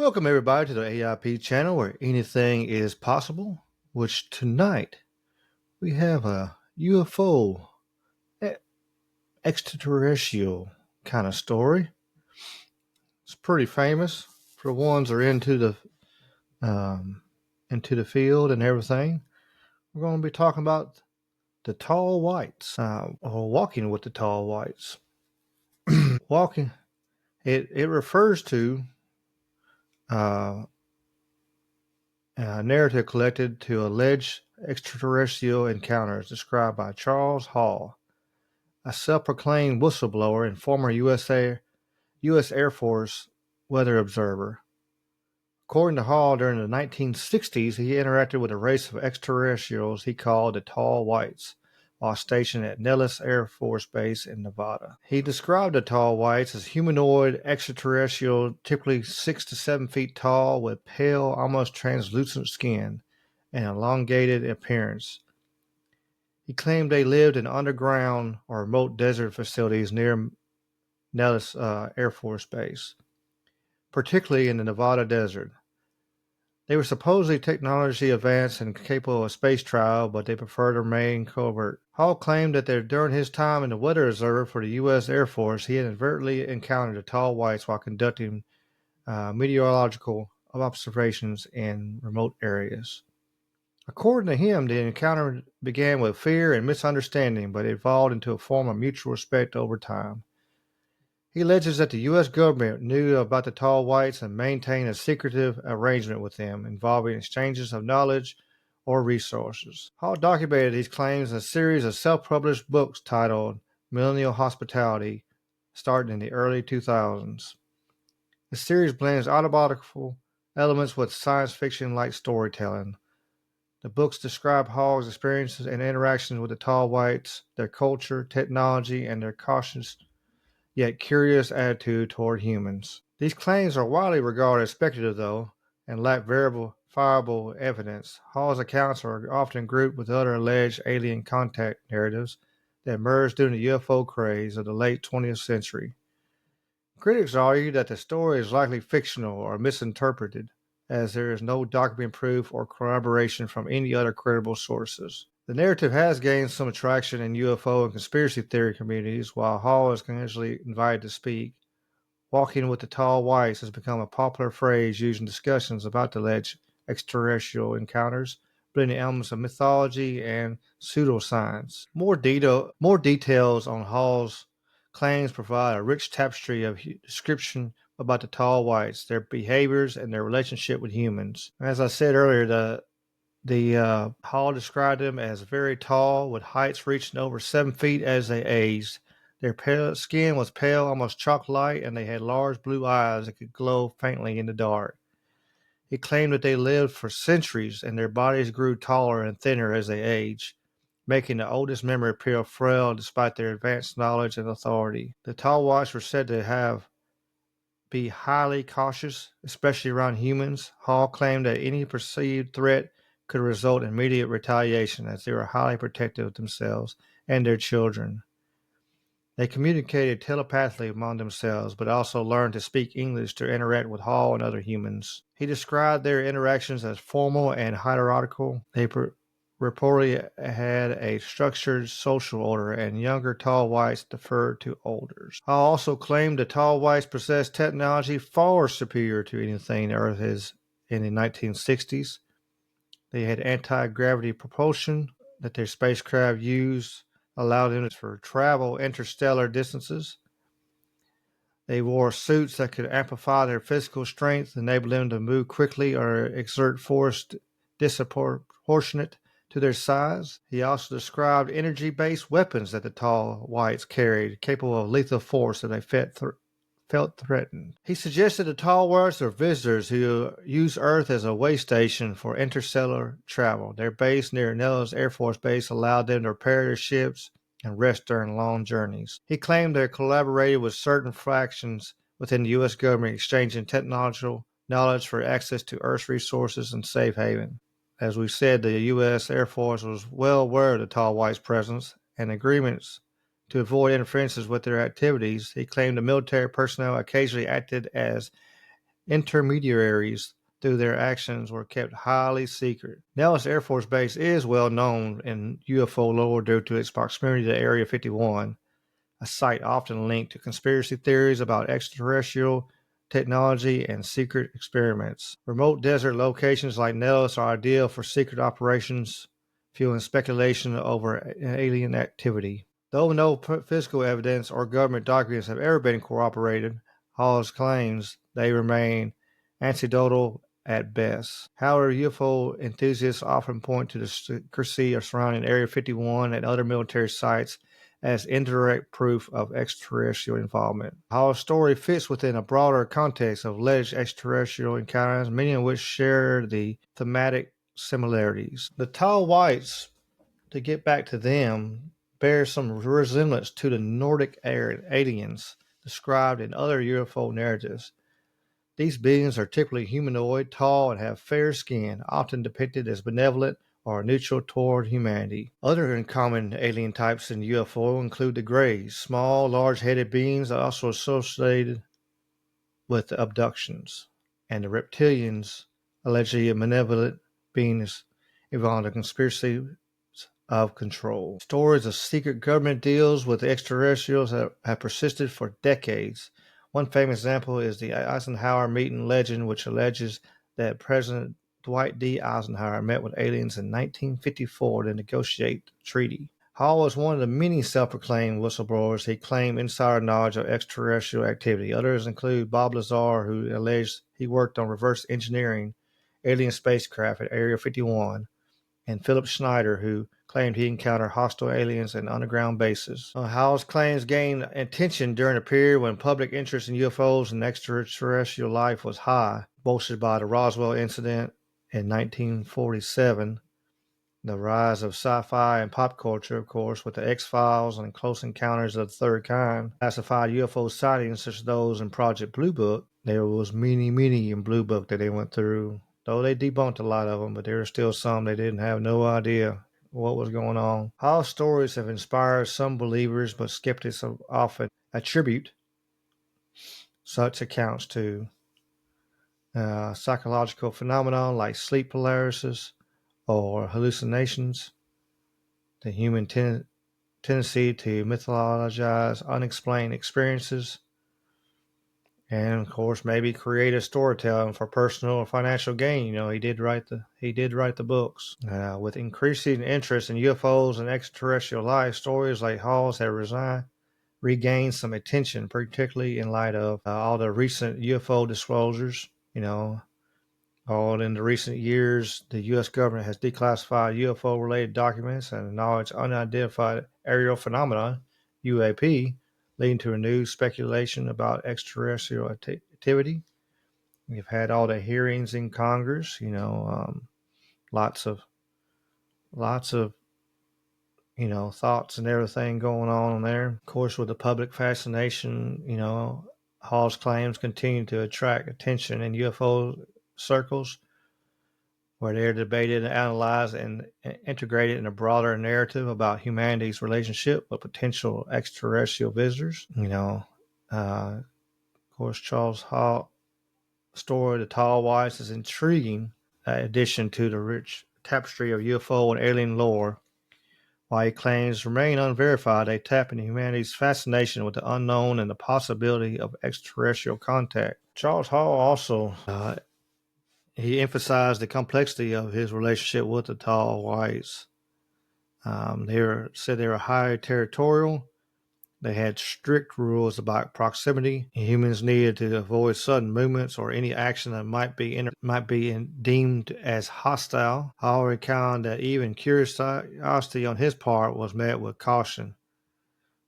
Welcome, everybody, to the A.I.P channel where anything is possible. Which tonight we have a UFO, e- extraterrestrial kind of story. It's pretty famous for the ones that are um, into the field and everything. We're going to be talking about the Tall Whites, or walking with the Tall Whites. Walking, it refers to uh, a narrative collected to alleged extraterrestrial encounters described by Charles Hall, a self-proclaimed whistleblower and former U.S. Air Force weather observer. According to Hall, during the 1960s, he interacted with a race of extraterrestrials he called the Tall Whites while stationed at Nellis Air Force Base in Nevada. He described the Tall Whites as humanoid extraterrestrial, typically 6 to 7 feet tall, with pale, almost translucent skin and elongated appearance. He claimed they lived in underground or remote desert facilities near Nellis Air Force Base, particularly in the Nevada desert. They were supposedly technology advanced and capable of space travel, but they preferred to remain covert. Hall claimed that during his time in the weather observer for the U.S. Air Force, he had inadvertently encountered the Tall Whites while conducting meteorological observations in remote areas. According to him, the encounter began with fear and misunderstanding, but evolved into a form of mutual respect over time. He alleges that the U.S. government knew about the Tall Whites and maintained a secretive arrangement with them involving exchanges of knowledge or resources. Hall documented these claims in a series of self-published books titled Millennial Hospitality, starting in the early 2000s. The series blends autobiographical elements with science fiction-like storytelling. The books describe Hall's experiences and interactions with the Tall Whites, their culture, technology, and their cautious yet curious attitude toward humans. These claims are widely regarded as speculative, though, and lack verifiable evidence. Hall's accounts are often grouped with other alleged alien contact narratives that emerged during the UFO craze of the late 20th century. Critics argue that the story is likely fictional or misinterpreted, as there is no documented proof or corroboration from any other credible sources. The narrative has gained some traction in UFO and conspiracy theory communities, while Hall is occasionally invited to speak. Walking with the Tall Whites has become a popular phrase used in discussions about the alleged extraterrestrial encounters, blending elements of mythology and pseudoscience. More details on Hall's claims provide a rich tapestry of description about the Tall Whites, their behaviors, and their relationship with humans. As I said earlier, the Hall described them as very tall, with heights reaching over 7 feet as they aged. Their skin was pale, almost chalk-like, and they had large blue eyes that could glow faintly in the dark. He claimed that they lived for centuries, and their bodies grew taller and thinner as they aged, making the oldest memory appear frail despite their advanced knowledge and authority. The Tall Whites were said to be highly cautious, especially around humans. Hall claimed that any perceived threat could result in immediate retaliation, as they were highly protective of themselves and their children. They communicated telepathically among themselves, but also learned to speak English to interact with Hall and other humans. He described their interactions as formal and hierarchical. They reportedly had a structured social order, and younger Tall Whites deferred to elders. Hall also claimed the Tall Whites possessed technology far superior to anything the Earth has in the 1960s. They had anti-gravity propulsion that their spacecraft used, allowed them for travel interstellar distances. They wore suits that could amplify their physical strength, enable them to move quickly or exert force disproportionate to their size. He also described energy-based weapons that the Tall Whites carried, capable of lethal force that they felt threatened. He suggested the Tall Whites are visitors who use Earth as a way station for interstellar travel. Their base near Nellis Air Force Base allowed them to repair their ships and rest during long journeys. He claimed they collaborated with certain factions within the U.S. government, exchanging technological knowledge for access to Earth's resources and safe haven. As we said, the U.S. Air Force was well aware of the Tall Whites' presence and agreements to avoid interferences with their activities. He claimed the military personnel occasionally acted as intermediaries through their actions were kept highly secret. Nellis Air Force Base is well known in UFO lore due to its proximity to Area 51, a site often linked to conspiracy theories about extraterrestrial technology and secret experiments. Remote desert locations like Nellis are ideal for secret operations, fueling speculation over alien activity. Though no physical evidence or government documents have ever been corroborated, Hall's claims they remain anecdotal at best. However, UFO enthusiasts often point to the secrecy surrounding Area 51 and other military sites as indirect proof of extraterrestrial involvement. Hall's story fits within a broader context of alleged extraterrestrial encounters, many of which share the thematic similarities. The Tall Whites, to get back to them, bear some resemblance to the Nordic aliens described in other UFO narratives. These beings are typically humanoid, tall, and have fair skin, often depicted as benevolent or neutral toward humanity. Other uncommon alien types in UFO include the Greys, small, large-headed beings also associated with abductions, and the Reptilians, allegedly malevolent beings involved in conspiracy of control. Stories of secret government deals with extraterrestrials have persisted for decades. One famous example is the Eisenhower meeting legend, which alleges that President Dwight D. Eisenhower met with aliens in 1954 to negotiate the treaty. Hall was one of the many self-proclaimed whistleblowers. He claimed insider knowledge of extraterrestrial activity. Others include Bob Lazar, who alleged he worked on reverse engineering alien spacecraft at Area 51, and Philip Schneider, who claimed he encountered hostile aliens in underground bases. Hall's claims gained attention during a period when public interest in UFOs and extraterrestrial life was high, bolstered by the Roswell incident in 1947, the rise of sci-fi and pop culture, of course, with the X-Files and Close Encounters of the Third Kind, classified UFO sightings such as those in Project Blue Book. There was many in Blue Book that they went through. Though they debunked a lot of them, but there are still some they didn't have no idea what was going on. Hall's stories have inspired some believers, but skeptics often attribute such accounts to psychological phenomena like sleep paralysis or hallucinations, the human tendency to mythologize unexplained experiences, and of course maybe creative storytelling for personal or financial gain. He did write the books. With increasing interest in UFOs and extraterrestrial life, stories like Hall's have regained some attention, particularly in light of all the recent UFO disclosures. All in the recent years, the U.S. government has declassified UFO-related documents and acknowledged unidentified aerial phenomena, UAP, leading to renewed speculation about extraterrestrial activity. We've had all the hearings in Congress, lots of thoughts and everything going on there. Of course, with the public fascination, Hall's claims continue to attract attention in UFO circles, where they're debated and analyzed and integrated in a broader narrative about humanity's relationship with potential extraterrestrial visitors. Of course, Charles Hall's story, The Tall Whites, is intriguing addition to the rich tapestry of UFO and alien lore. While he claims remain unverified, they tap into humanity's fascination with the unknown and the possibility of extraterrestrial contact. Charles Hall also he emphasized the complexity of his relationship with the Tall Whites. They were highly territorial. They had strict rules about proximity. Humans needed to avoid sudden movements or any action that might be deemed as hostile. Hall recounted that even curiosity on his part was met with caution.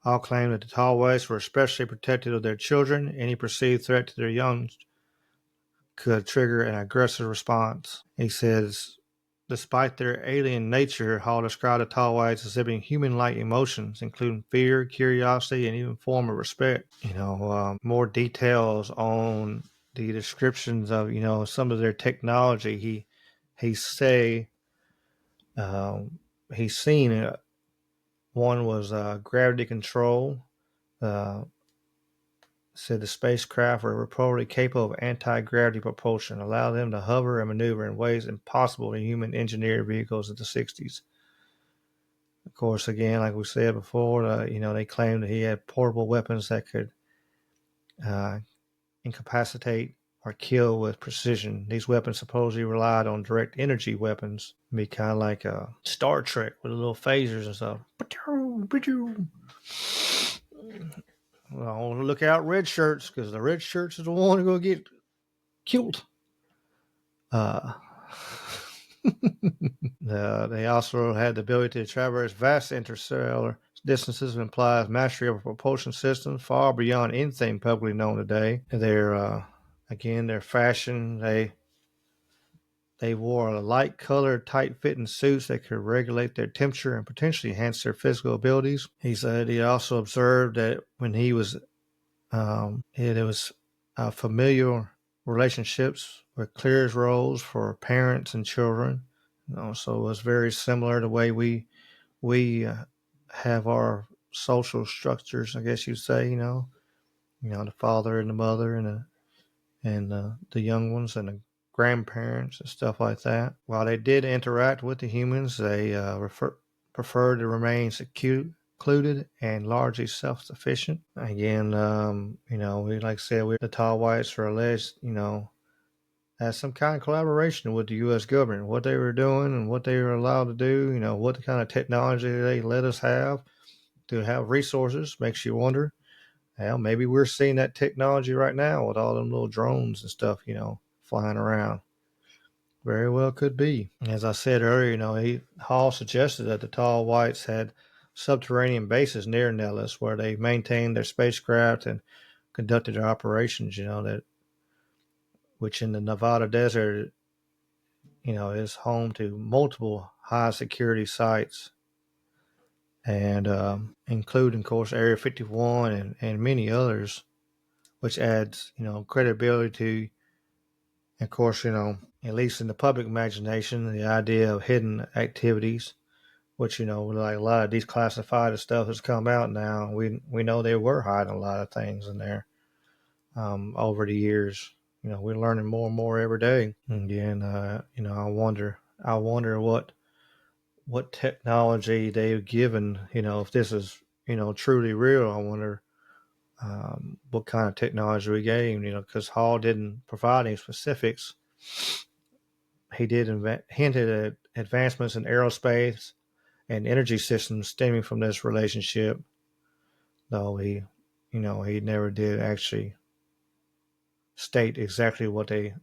Hall claimed that the Tall Whites were especially protective of their children. Any perceived threat to their young could trigger an aggressive response. He says, despite their alien nature, Hall described the Tall Whites as exhibiting human-like emotions, including fear, curiosity, and even a form of respect. More details on the descriptions of some of their technology. He's seen one was gravity control. said the spacecraft were reportedly capable of anti-gravity propulsion, allow them to hover and maneuver in ways impossible to human-engineered vehicles in the 60s. Of course, again, like we said before, they claimed that he had portable weapons that could uh, incapacitate or kill with precision. These weapons supposedly relied on direct energy weapons. It'd be kind of like Star Trek with the little phasers and stuff. Well, look out, red shirts, because the red shirts is the one who's going to get killed. Uh, they also had the ability to traverse vast interstellar distances and implies mastery of a propulsion system far beyond anything publicly known today. Their fashion, they wore light colored, tight fitting suits that could regulate their temperature and potentially enhance their physical abilities. He said he also observed that when he was, there was familiar relationships with clear roles for parents and children. So it was very similar to the way we have our social structures, I guess you'd say. The father and the mother and the young ones and the grandparents and stuff like that. While they did interact with the humans, they preferred to remain secluded and largely self-sufficient. Again, we like I said, the Tall Whites are alleged, as some kind of collaboration with the U.S. government, what they were doing and what they were allowed to do, what kind of technology they let us have to have resources. Makes you wonder. Well, maybe we're seeing that technology right now with all them little drones and stuff, flying around. Very well could be. As I said earlier, Hall suggested that the Tall Whites had subterranean bases near Nellis where they maintained their spacecraft and conducted their operations, which in the Nevada desert, is home to multiple high security sites and including, of course, Area 51 and many others, which adds, credibility to, of course, at least in the public imagination, the idea of hidden activities, which, like a lot of these classified stuff has come out now. We know they were hiding a lot of things in there over the years. We're learning more and more every day. And again, I wonder what technology they've given, if this is, truly real. I wonder what kind of technology we gave, because Hall didn't provide any specifics. He did hinted at advancements in aerospace and energy systems stemming from this relationship, though he never did actually state exactly what they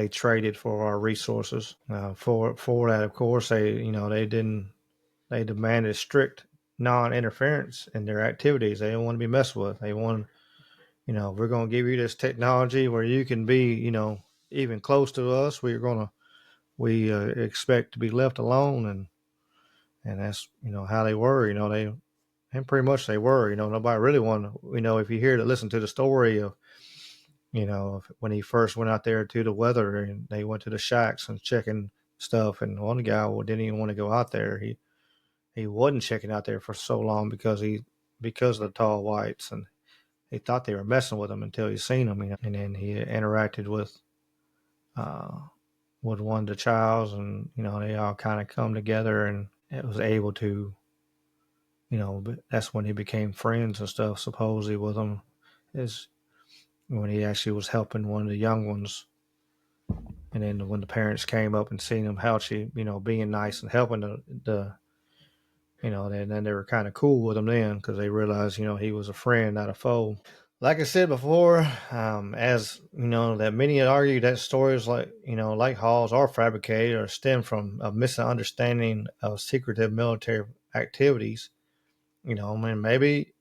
traded for our resources. For that, of course, they demanded strict non-interference in their activities. They don't want to be messed with. They want, we're going to give you this technology where you can be, even close to us. We expect to be left alone, and that's how they were. And pretty much they were. Nobody really wanted. If you hear to listen to the story of, when he first went out there to the weather and they went to the shacks and checking stuff, and one guy didn't even want to go out there. He wasn't checking out there for so long because of the Tall Whites, and he thought they were messing with him until he seen them. And then he interacted uh, with one of the childs, and they all kind of come together, and it was able to, that's when he became friends and stuff supposedly with them, is when he actually was helping one of the young ones. And then when the parents came up and seen him, how she, being nice and helping the then they were kind of cool with him then because they realized, he was a friend, not a foe. Like I said before, as that many had argued that stories like Hall's are fabricated or stem from a misunderstanding of secretive military activities. Maybe,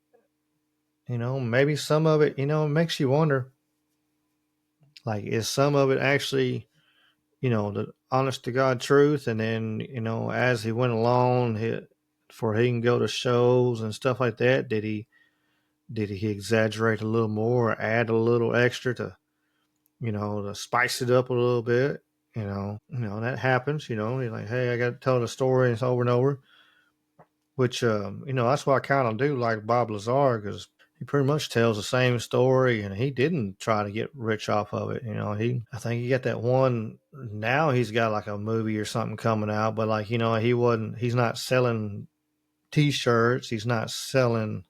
maybe some of it, makes you wonder, like, is some of it actually, the honest to God truth? And then, as he went along, he can go to shows and stuff like that, did he exaggerate a little more, add a little extra to spice it up a little bit? That happens. He's like, hey, I got to tell the story and over, which that's what I kind of do like Bob Lazar, because he pretty much tells the same story, and he didn't try to get rich off of it. I think he got that one. Now he's got like a movie or something coming out, but like, he's not selling T-shirts. He's not selling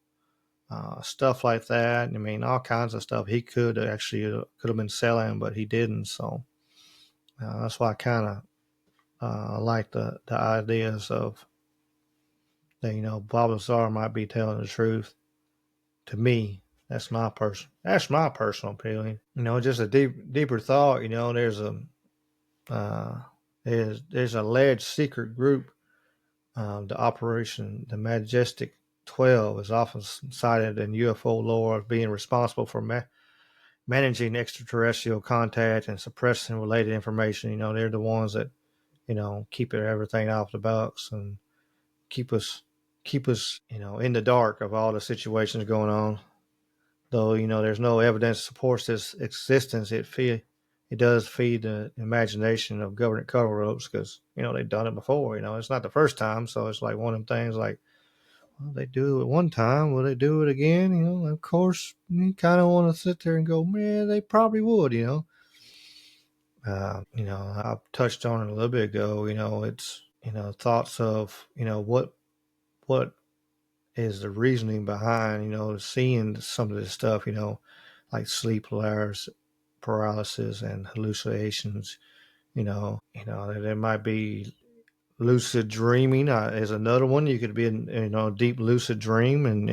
stuff like that. I mean, all kinds of stuff he could have been selling, but he didn't. So that's why I kind of like the ideas of that. Bob Lazar might be telling the truth to me. That's my personal opinion. Just a deeper thought. Uh, there's an alleged secret group. The Majestic 12 is often cited in UFO lore as being responsible for managing extraterrestrial contact and suppressing related information. They're the ones that keep everything off the books and keep us in the dark of all the situations going on. Though there's no evidence that supports this existence, it does feed the imagination of government cover-ups because they've done it before. It's not the first time, so it's like one of them things like, well, they do it one time, will they do it again? Of course, you kind of want to sit there and go, man, they probably would. I touched on it a little bit ago. It's thoughts of what is the reasoning behind seeing some of this stuff. Like sleep paralysis and hallucinations. There might be lucid dreaming is another one. You could be in a deep lucid dream, and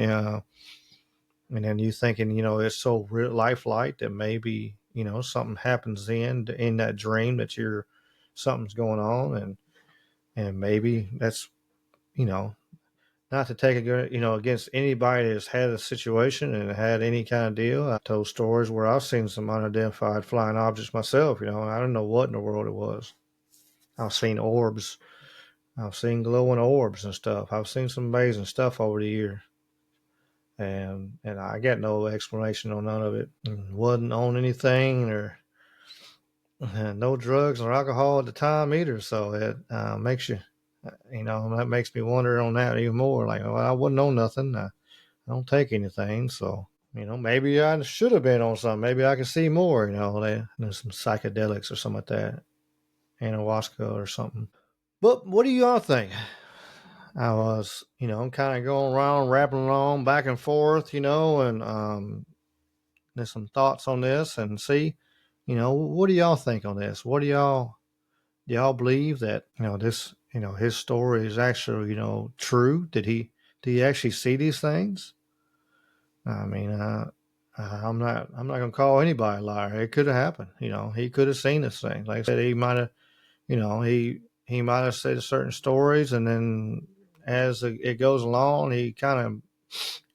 then you thinking it's so real lifelike that maybe something happens in that dream that something's going on, and maybe that's you know not to take against anybody that's had a situation and had any kind of deal. I told stories where I've seen some unidentified flying objects myself. And I don't know what in the world it was. I've seen orbs. I've seen glowing orbs and stuff. I've seen some amazing stuff over the years. And I got no explanation on none of it. And wasn't on anything or no drugs or alcohol at the time either. So it makes you, that makes me wonder on that even more. Like, well, I wasn't on nothing. I don't take anything. So, maybe I should have been on something. Maybe I could see more, some psychedelics or something like that, ayahuasca or something. But what do y'all think? I was, I'm kind of going around, rapping along back and forth, and there's some thoughts on this and see, what do y'all think on this? What do y'all believe that, this, his story is actually, true? Did he actually see these things? I mean, I'm not going to call anybody a liar. It could have happened. He could have seen this thing. Like I said, he might have, he might have said certain stories, and then as it goes along, he kind of,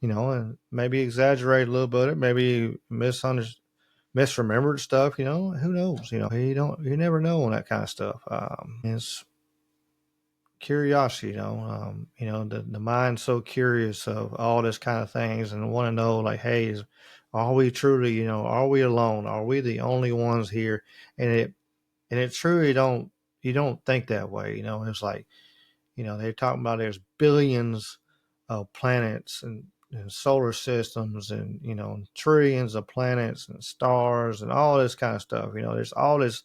and maybe exaggerate a little bit, maybe misremembered stuff. Who knows? You never know on that kind of stuff. It's curiosity. The mind's so curious of all this kind of things and want to know, like, hey, are we truly, are we alone? Are we the only ones here? And it truly you don't think that way. It's like, they're talking about there's billions of planets and solar systems and, trillions of planets and stars and all this kind of stuff. There's all this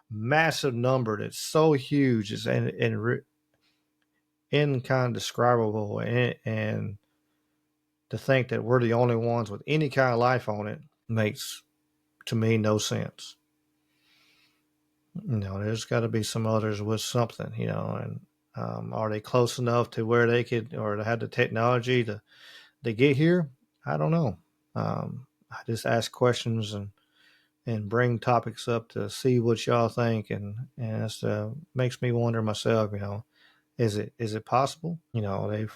massive number that's so huge and indescribable. And to think that we're the only ones with any kind of life on it makes, to me, no sense. There's got to be some others with something, and are they close enough to where they could or to have the technology to get here? I don't know. I just ask questions and bring topics up to see what y'all think, and it makes me wonder myself. Is it possible? They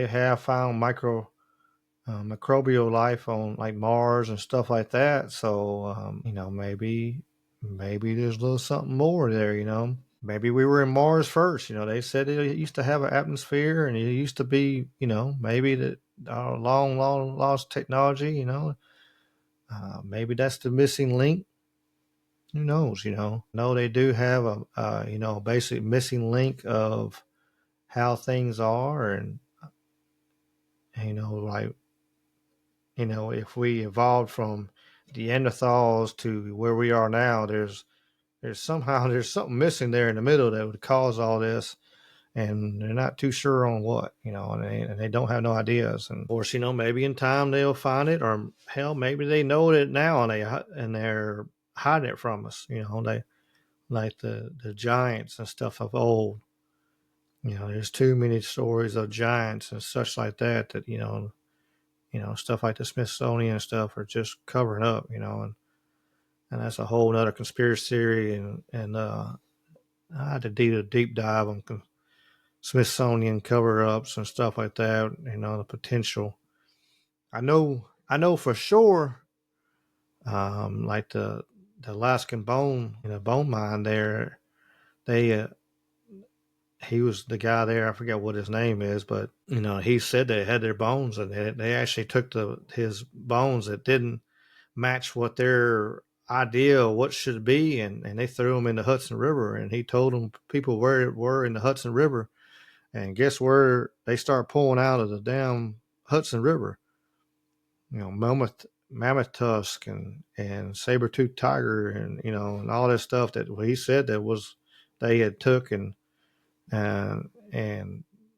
have found microbial life on like Mars and stuff like that. So maybe there's a little something more there. Maybe we were in Mars first. They said it used to have an atmosphere and it used to be, maybe that our long, long lost technology. Maybe that's the missing link. Who knows? No, they do have a basic missing link of how things are, and like if we evolved from Neanderthals to where we are now, there's something missing there in the middle that would cause all this, and they're not too sure on what, and they don't have no ideas. And of course, maybe in time they'll find it, or hell, maybe they know it now and they're hiding it from us. They like the giants and stuff of old. There's too many stories of giants and such like that stuff like the Smithsonian stuff are just covering up, and that's a whole other conspiracy theory. And I had to do a deep dive on Smithsonian cover ups and stuff like that. The potential. I know for sure. Like the Alaskan bone mine there. They he was the guy there. I forget what his name is, but he said they had their bones, and they actually took his bones that didn't match what their idea of what should be, and they threw them in the Hudson River, and he told them people where it were in the Hudson River, and guess where they start pulling out of the damn Hudson River? Mammoth tusk and saber-toothed tiger, and all this stuff that he said that was they had took and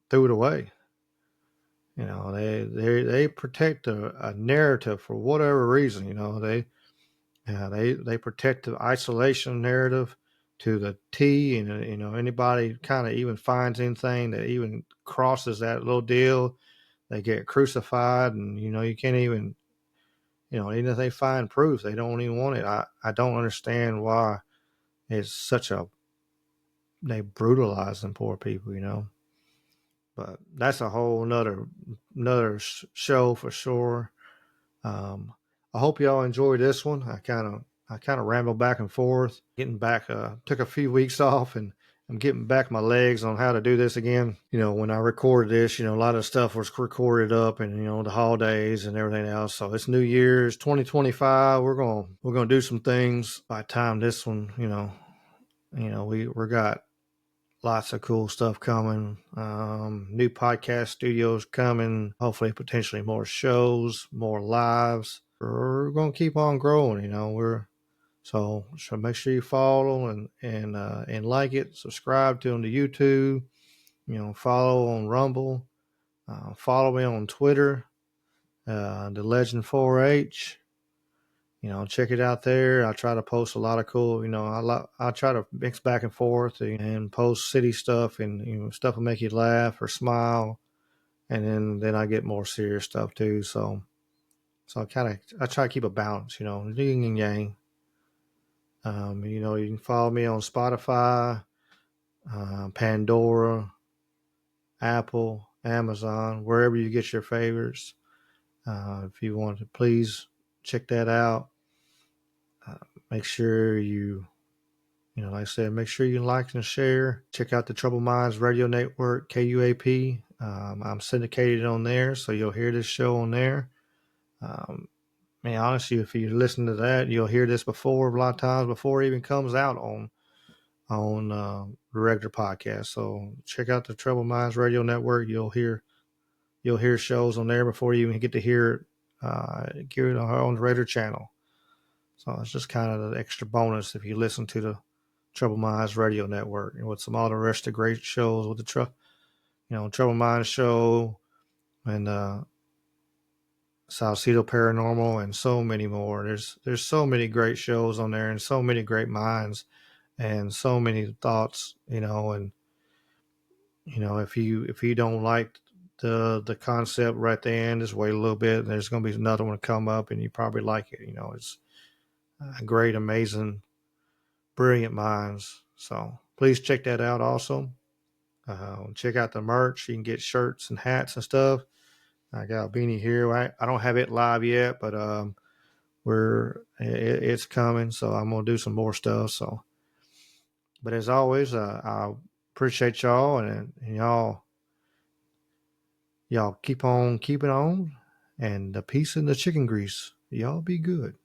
threw it away. They protect a narrative for whatever reason. They protect the isolation narrative to the T, and anybody kind of even finds anything that even crosses that little deal, they get crucified, and you can't even even if they find proof, they don't even want it. I don't understand why it's such a they brutalize them poor people. But that's a whole another show for sure. I hope y'all enjoyed this one. I kind of rambled back and forth, getting back. Took a few weeks off, and I'm getting back my legs on how to do this again. When I recorded this, a lot of stuff was recorded up, and the holidays and everything else. So it's New Year's 2025. We're gonna do some things. By the time this one, we got lots of cool stuff coming. New podcast studios coming. Hopefully, potentially more shows, more lives. We're gonna keep on growing. So make sure you follow and like it. Subscribe to the YouTube. Follow on Rumble. Follow me on Twitter. The Legend 4H. Check it out there. I try to post a lot of cool, I try to mix back and forth and post city stuff and, stuff will make you laugh or smile. And then I get more serious stuff too. So I try to keep a balance, yin and yang. You can follow me on Spotify, Pandora, Apple, Amazon, wherever you get your favorites. If you want to, please check that out. Make sure like I said, make sure you like and share. Check out the Troubled Minds Radio Network, KUAP. I'm syndicated on there, so you'll hear this show on there. Honestly, if you listen to that, you'll hear this before a lot of times before it even comes out on the regular podcast. So check out the Troubled Minds Radio Network. You'll hear shows on there before you even get to hear it on the regular channel. So it's just kind of the extra bonus if you listen to the Troubled Minds Radio Network and with some all the rest of the great shows with the Troubled Minds show and Salcedo Paranormal and so many more. There's so many great shows on there and so many great minds and so many thoughts, and if you don't like the concept right then, just wait a little bit and there's going to be another one come up and you probably like it. It's great, amazing, brilliant minds. So please check that out also. Check out the merch. You can get shirts and hats and stuff. I got a beanie here. I don't have it live yet, but it's coming. So I'm gonna do some more stuff. So, but as always, I appreciate y'all and y'all keep on keeping on, and the peace and the chicken grease. Y'all be good.